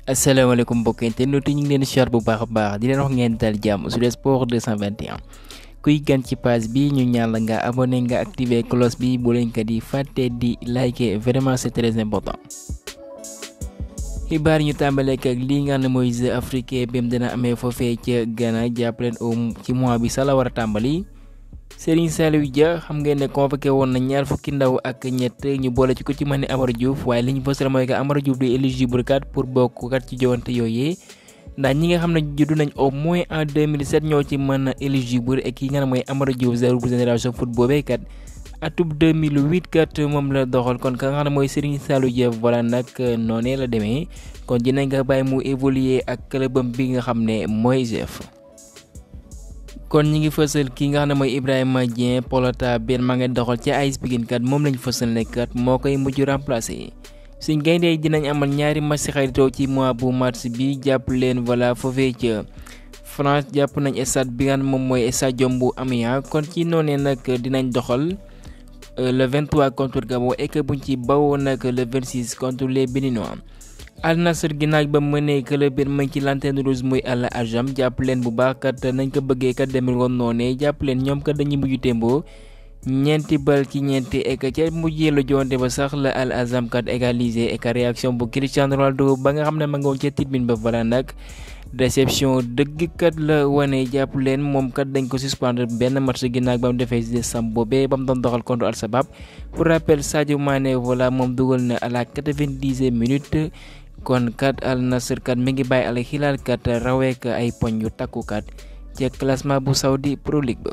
asalaamaaleykum mbokk yi ñu ngi leen di siyaar bu baax a baax di leen wax ngeen dal jàmm sur le sport 221 kuy gan ci page bi ñu ñaan la nga abonné nga activer cloche bi bu leen ko di fàtte di liker vraiment c'est très important. xibaar ñu tàmbalee ak lii nga xam ne mooy jeux africain bi mu dina amee foofee ca Ghana jàpp leen ci mois bi sa la war a tàmbali. Serigne Saliou Dia xam ngeen ne convoqué woon na ñaar fukki ndaw ak ñett ñu boole ci ko ci mën ne Amara Diouf waaye li ñu fësal mooy que Amara Diouf di éligible kat pour bokk kat ci jowante yooyee ndax ñi nga xam ne juddu nañ au moins en 2007 ñoo ci mën a éligible et ki nga xam ne mooy Amara Diouf zéro bu génération foot boobee kat atub 2008 kat moom la doxal kon ka nga xam ne mooy Serigne Saliou Dia voilà nag noonee la demee kon dinañ nga bàyyi mu évoluer ak clubam bi nga xam ne mooy GF. kon ñi ngi fësal ki nga xam ne mooy Ibrahima Dieng Polota benn ma nga doxal ci AS Pikine kat moom lañ fësal ne kat moo koy mujj remplacer suñ gayndee dinañ amal ñaari match si xaritoo ci mois bu mars bi jàpp leen voilà foofee ca France jàpp nañ stade bi nga xam ne moom mooy stade bu Amiens kon ci noonee nag dinañ doxal le 23 contre Gabon et que buñ ci bawoo nag le 26 contre les Béninois. Al Nassr ginnaaw ba mënee club bi mu ngi ci lanterne rouge muy Al Ajam jàpp leen bu baax kat nañ ko bëggee kat demel woon noonee jàpp leen ñoom kat dañuy mujj témboo ñeenti bal ci ñeenti ek ca mujjee la joonte ba sax la Al Ajam kat égalisé ek réaction bu Cristiano Ronaldo ba nga xam ne ma nga woon ca tribune ba voilà nag déception dëgg kat la wane jàpp leen moom kat dañ ko suspendre benn match ginnaaw ba mu defee décembre boobee ba mu doon doxal contre Al Shabab pour rappel Sadio Mané voilà moom dugal na à la 90e minute. kon kat Al Nassr kat mi ngi bàyyi Al Hilal kat rawee ko ay poñ yu takku kat ca classement bu Saudi Pro League ba.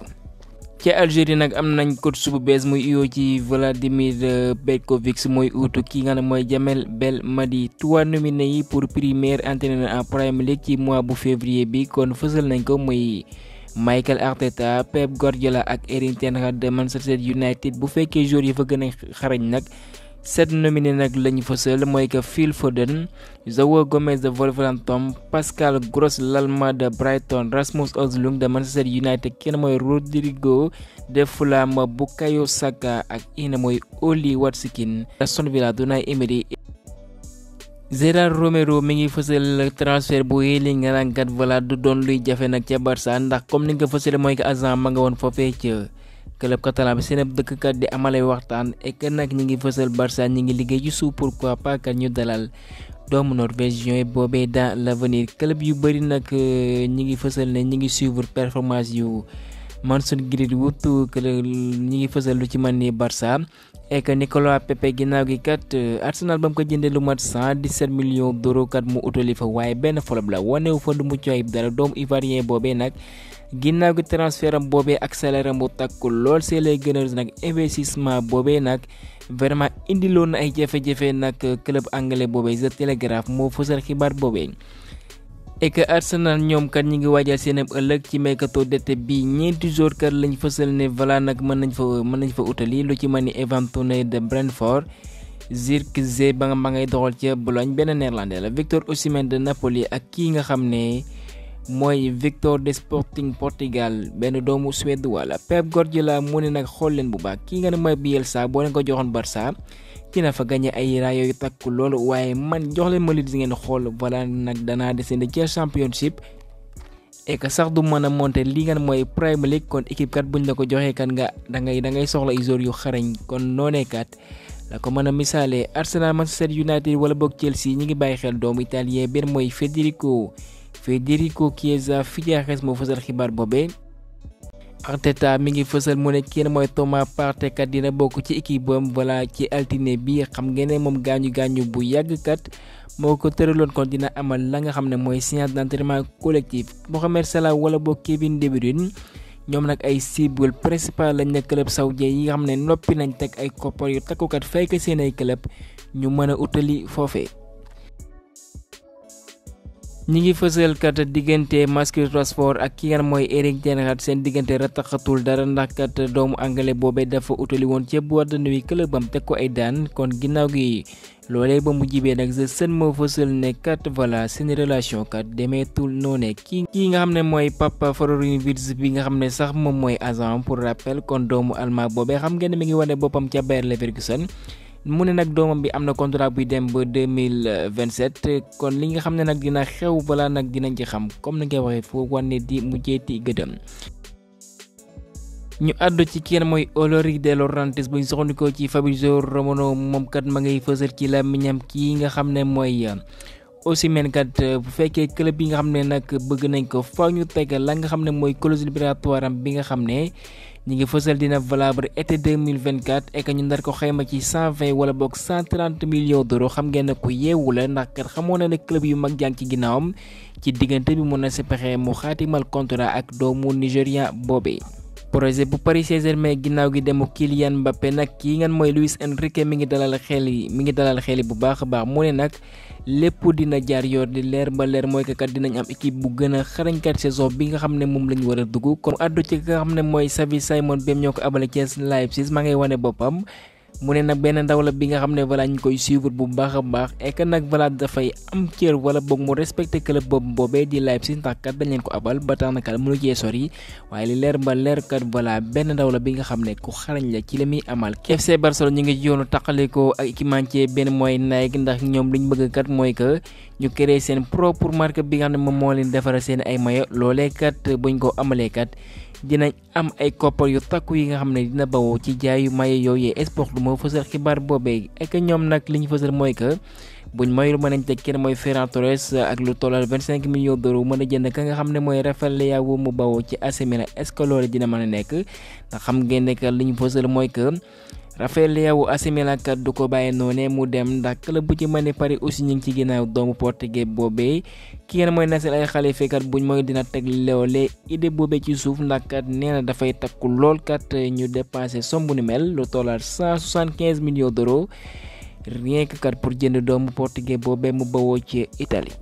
ca Algérie nag am nañ coach bu bees muy uyoo ci Vladimir Petkovic mooy uutu ki nga xam ne mooy Jamel Belmadi 3 nominés yi pour prix meilleur entraîneur en Premier League ci mois bu février bi kon fësal nañ ko muy Mikel Arteta Pep Guardiola ak Erik ten Hag de Manchester United bu fekkee joueurs yi fa gën a xarañ nag. 7 nominé nag lañu fësal mooy que Phil Foden João Gomes de Wolverhampton Pascal Gross l'Allemand de Brighton Rasmus Højlund de Manchester United kenn mooy Rodrigo de Fulham Bukayo Saka ak ina mooy Oli Watkins Aston Villa Unai Emery. Gérard Romero mi ngi fësal transfert bu Erling Haaland voilà du doon luy jafe nag ca Barça ndax comme ni nga fësale mooy que agent ma nga woon foofee ca club catalan bi seen dëkkkat di amalay waxtaan et que nag ñi ngi fësal Barça ñi ngi liggéey ci suuf pourquoi pas que ñu dalal doomu norvégien boobee dans l'avenir club yu bëri nag ñi ngi fësal ne ñi ngi suivre performance yu Mason Greenwood ñi ngi fësal lu ci mën ni Barça et que Nicolas Pepe ginnaaw gi kat Arsenal ba mu ko jëndee lu mat 117 millions d'euros kat mu utali fa waaye benn flop la wanewu fa du mucc ayib dara doomu ivoirien boobee nag ginnaaw gi transfert am boobee ak salaire am bu takku lool c'est les Gunners nag investissement boobee nag vraiment indiloon na ay jafe-jafe nag club anglais boobee The Telegraph moo fësal xibaar boobee. et que Arsenal ñoom kat ñi ngi waajal seen ëllëg ci mercato d'été bi ñeenti joueurs kat lañ fësal ne voilà nag mën nañ fa utali lu ci mën ni Evan Toney de Brentford Zirkzee ba nga ngay doxal ca Bologne benn néerlandais la Victor Osimhen de Napoli ak kii nga xam ne mooy Victor de Sporting Portugal benn doomu Suède wala Pep Guardiola mu ne nag xool leen bu baax kii nga ne mooy Bielsa boo leen ko joxoon Barça dina fa gagné ay raaya yu takku loolu waaye man jox leen ma li di ngeen xool voilà nag danaa descendre ci championship et que sax du mën a monter li nga mooy Premier League kon équipe kat buñ la ko joxee kan nga da ngay soxla ay joueurs yu xarañ kon noonee kat la ko mën a misaalee Arsenal Manchester United wala boog Chelsea ñi ngi bàyyi xel doomu italien benn mooy Federico Chiesa Fidiares moo fësal xibaar boobee. Arteta mi ngi fësal mu ne kenn mooy Thomas Partey kat dina bokk ci équipe bam voilà ci altine bi xam ngeen ne moom gaañu bu yàgg kat moo ko tëraloon kon dina amal la nga xam ne mooy séance d'entraînement collectif Mohamed Salah wala boog Kevin De Bruyne ñoom nag ay cible principal lañ ne club saoudien yi nga xam ne noppi nañ teg ay koppar yu takkukat fay ko seen ay club ñu mën a utali foofee. ñi ngi fësal kat diggante Marcus Rashford ak ki nga mooy Erik ten Hag seen diggante rataxatul dara ndax kat doomu anglais boobee dafa utali woon ca boîte de nuit clubam teg ko ay daan kon ginnaaw gi loolee ba mu jibee nag The Sun moo fësal ne kat voilà seen relation kat demeetul noone kii nga xam ne mooy Papa Florian Wirtz bi nga xam ne sax moom mooy agent pour rappel kon doomu allemand boobee xam ngeen ne mi ngi wane boppam ca Bayer Leverkusen mu ne nag doomam bi am na contrat buy dem ba 2027 kon li nga xam ne nag dina xew balaa nag dinañ ci xam comme ni nga waxee foo wane di mujjeeti gëdëm. ñu àddu ci kenn mooy Mory Diaw bu ñu soxandikoo ci Fabrizio Romano moom kat ma ngay fësal ci làmmiñam kii nga xam ne mooy Osimhen kat bu fekkee club yi nga xam ne nag bëgg nañ ko faaw ñu teg la nga xam ne mooy clause libératoire am bi nga xam ne ñi ngi fësal dina valable été 2024 et que ñu ndar ko xayma ci 120 wala boog 130 millions d'euros xam ngeen ne ku yeewu la ndax kat xamoon na ne club yu mag jàng ci ginnaawam ci diggante bi mun na si pexe mu xaatimal contrat ak doomu Nigérian boobee. projet bu Paris Saint-Germain ginnaaw gi demu Kylian Mbappé nag kii ngeen mooy Luis Enrique mi ngi dalal xel yi bu baax a baax mu ne nag lépp dina jaar yoon di leer ba leer mooy que kat dinañ am équipe bu gën a xarañkat saison bi nga xam ne moom la ñu war a dugg kon addu ci nga xam ne mooy Xavi Simons bem ñoo ko abale ci Leipzig maa ngay wane boppam mu ne nag benn ndaw la bi nga xam ne voilà ñu koy suivre bu baax a baax et que nag voilà dafay am cër wala boog mu respecté club boobee di Leipzig ndax kat dañ leen ko abal ba tax na kat mënu cee sori waaye li leer ba leer kat voilà benn ndaw la bi nga xam ne ku xarañ la ci la muy amal. FC Barcelone ñu ngi ci yoonu taqaliko ak équipementier benn mooy Nike ndax ñoom liñ bëgg kat mooy que ñu créer seen propre marque bi nga xam ne moom moo leen defaral seen ay maillot loolee kat buñ ko amalee kat. dinañ am ay koppar yu takku yi nga xam ne dina bawoo ci jaayu maye yooyee sport lu moo fësal xibaar boobee ak ñoom nag li ñu fësal mooy que buñ mayul mën nañ teg kenn mooy Ferran Torres ak lu tollal 25 millions d'euros mën a jënd ka nga xam ne mooy Rafael Leao mu bawoo ci AC Milan est-ce que loolu dina mën a nekk ndax xam ngeen ne que li ñu fësal mooy que Rafael Leao AC Milan kat du ko bàyyi noone mu dem ndax club bu ci mën a Paris aussi ñu ngi ci ginnaaw doomu portugais boobee ki ngeen mooy nasel ay xale fekkat buñ mooy dina teg loolee idée boobee ci suuf ndax kat nee na dafay takku lool kat ñu dépensé somme bu ni mel lu tollal 175 millions d'euros rien que kat pour jënd doomu portugais boobee mu bawoo ci Italie.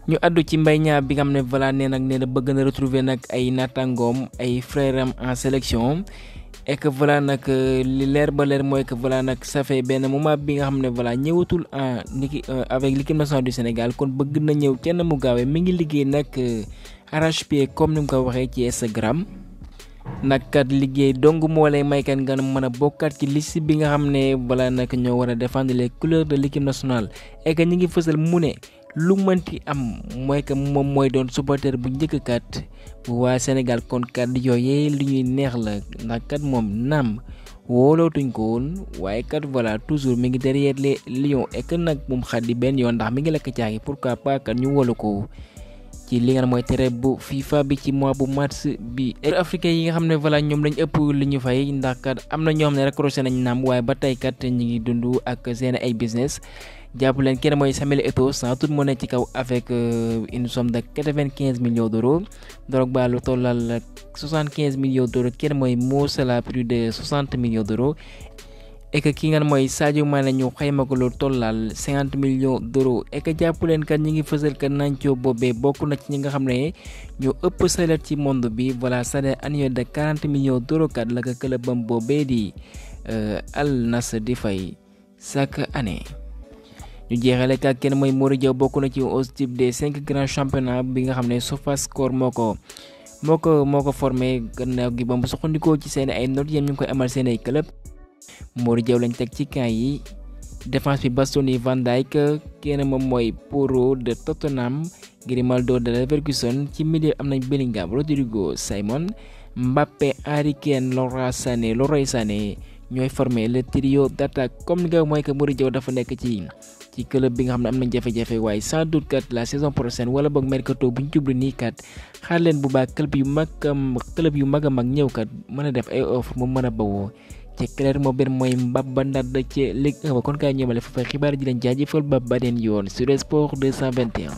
ñu addu ci Mbaye Niang bi nga xam ne voilà nee na bëgg na retrouver nag ay naataangoom ay frères am en sélection. et que voilà nag li leer ba leer mooy que voilà nag ça fait benn moment bi nga xam ne voilà ñëwatul avec l'équipe nationale du Sénégal kon bëgg na ñëw kenn mu gaawee mi ngi liggéey nag arrache-pied comme ni mu ko waxee ci Instagram nag kat liggéey dong moo lay may kan nga mën a bokkaat ci liste bi nga xam ne voilà nag ñoo war a défendre les couleurs de l'équipe nationale et que ñi ngi fësal mu ne lu mënti am mooy que moom mooy doon supporter bu njëkk kat bu waa Sénégal kon kat yooyee lu ñuy neex la ndax kat moom naam wóolootuñ ko woon waaye kat voilà toujours mi ngi derrière les lions et que nag moom xaddi benn yoon ndax mi ngi lekk caagi pourquoi pas kat ñu wóolu ko ci li nga mooy tere bu FIFA bi ci mois bu mars bi. africain yi nga xam ne voilà ñoom lañ ëpp li ñu fay ndax kat am na ñoo xam ne raccroché nañ naam waaye ba tey kat ñi ngi dund ak seen ay business. jàpp leen kenn mooy Eto'o sans tout moo nekk ci kaw avec une somme de 95 millions d'euros Drogba lu tollal 75 millions d'euros kenn mooy Mo Salah plus de 60 millions d'euros et que ki nga mooy Sadio Mané ñu xayma ko lu tollal 50 millions d'euros et que jàpp leen kat ñi ngi fësal kat Nacho boobee bokk na ci ñi nga xam ne ñoo ëpp salaire ci monde bi voilà salaire annuel de 40 millions d'euros kat la ko clubam boobee di Al Nassr di fay chaque année. ñu jeexale ak kenn mooy Mory Diaw bokk na ci au type des 5 grands championnats bi nga xam ne SofaScore moo ko formé gannaaw gi ba mu soxandikoo ci seen ay notes yéen ñu ngi koy amal seen ay club Mory Diaw lañ teg ci camp yi défense bi Bastoni Van Dijk kenn moom mooy Porro de Tottenham Grimaldo de Leverkusen ci milieu am nañ Bellingham Rodrigo Simon Mbappé Harry Kane Leroy Sané ñooy formé le trio d'attaque comme ni nga mooy que Mory Diaw dafa nekk ci club bi nga xam ne am nañ jafe-jafe waaye sans doute kat la saison prochaine wala boog mercato bu ñu jublu nii kat xaar leen bu baax club yu mag a mag ñëw kat mën a def ay offre mu mën a bawoo ci clair moo benn mooy mbab ba ndar ci Ligue 1 kon kaay ñëmale fa xibaar ji leen jaajëfal ba beneen yoon sur Sport 221.